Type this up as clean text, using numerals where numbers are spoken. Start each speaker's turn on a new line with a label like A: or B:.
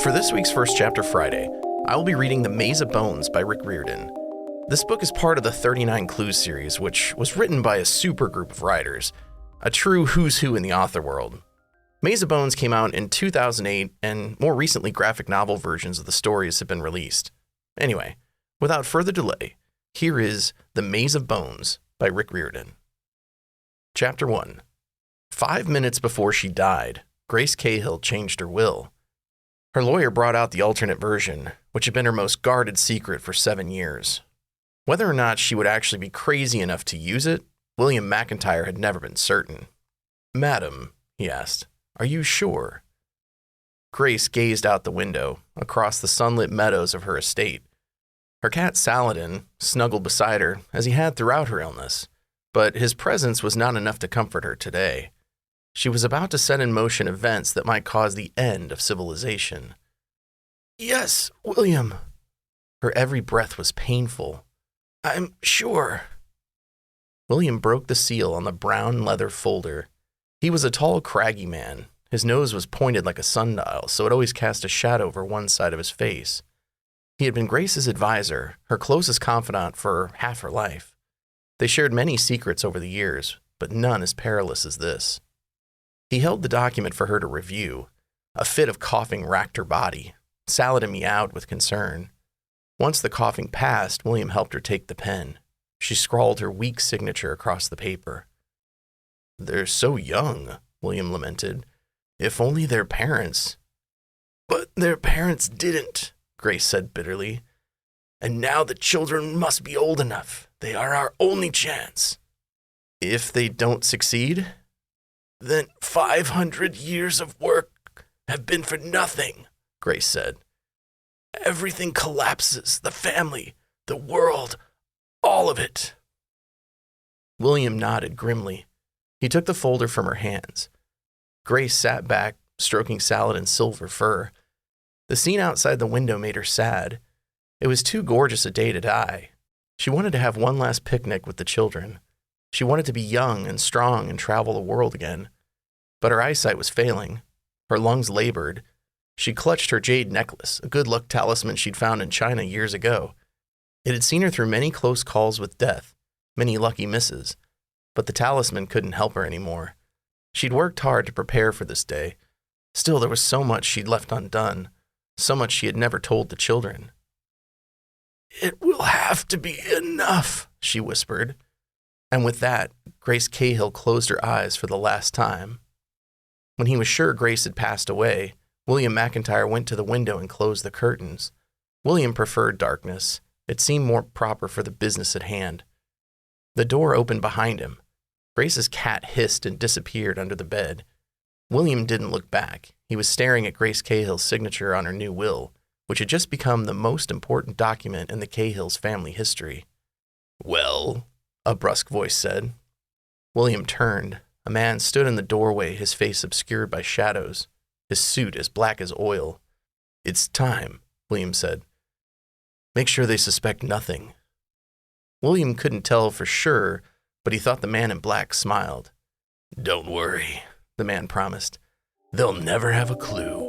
A: For this week's First Chapter Friday, I will be reading The Maze of Bones by Rick Riorden. This book is part of the 39 Clues series, which was written by a super group of writers, a true who's who in the author world. Maze of Bones came out in 2008, and more recently graphic novel versions of the stories have been released. Anyway, without further delay, here is The Maze of Bones by Rick Riorden. Chapter 1. 5 minutes before she died, Grace Cahill changed her will. Her lawyer brought out the alternate version, which had been her most guarded secret for 7 years. Whether or not she would actually be crazy enough to use it, William McIntyre had never been certain. "Madam," he asked, "are you sure?" Grace gazed out the window, across the sunlit meadows of her estate. Her cat Saladin snuggled beside her, as he had throughout her illness, but his presence was not enough to comfort her today. She was about to set in motion events that might cause the end of civilization. "Yes, William." Her every breath was painful. "I'm sure." William broke the seal on the brown leather folder. He was a tall, craggy man. His nose was pointed like a sundial, so it always cast a shadow over one side of his face. He had been Grace's advisor, her closest confidant for half her life. They shared many secrets over the years, but none as perilous as this. He held the document for her to review. A fit of coughing racked her body. Saladin meowed with concern. Once the coughing passed, William helped her take the pen. She scrawled her weak signature across the paper. "They're so young," William lamented. "If only their parents—" "But their parents didn't," Grace said bitterly. "And now the children must be old enough. They are our only chance." "If they don't succeed?" "Then 500 years of work have been for nothing," Grace said. "Everything collapses, the family, the world, all of it." William nodded grimly. He took the folder from her hands. Grace sat back, stroking Saladin's silver fur. The scene outside the window made her sad. It was too gorgeous a day to die. She wanted to have one last picnic with the children. She wanted to be young and strong and travel the world again. But her eyesight was failing. Her lungs labored. She clutched her jade necklace, a good luck talisman she'd found in China years ago. It had seen her through many close calls with death, many lucky misses. But the talisman couldn't help her anymore. She'd worked hard to prepare for this day. Still, there was so much she'd left undone, so much she had never told the children. "It will have to be enough," she whispered. And with that, Grace Cahill closed her eyes for the last time. When he was sure Grace had passed away, William McIntyre went to the window and closed the curtains. William preferred darkness. It seemed more proper for the business at hand. The door opened behind him. Grace's cat hissed and disappeared under the bed. William didn't look back. He was staring at Grace Cahill's signature on her new will, which had just become the most important document in the Cahill's family history. "Well?" a brusque voice said. William turned. A man stood in the doorway, his face obscured by shadows, his suit as black as oil. "It's time," William said. "Make sure they suspect nothing." William couldn't tell for sure, but he thought the man in black smiled. "Don't worry," the man promised. "They'll never have a clue."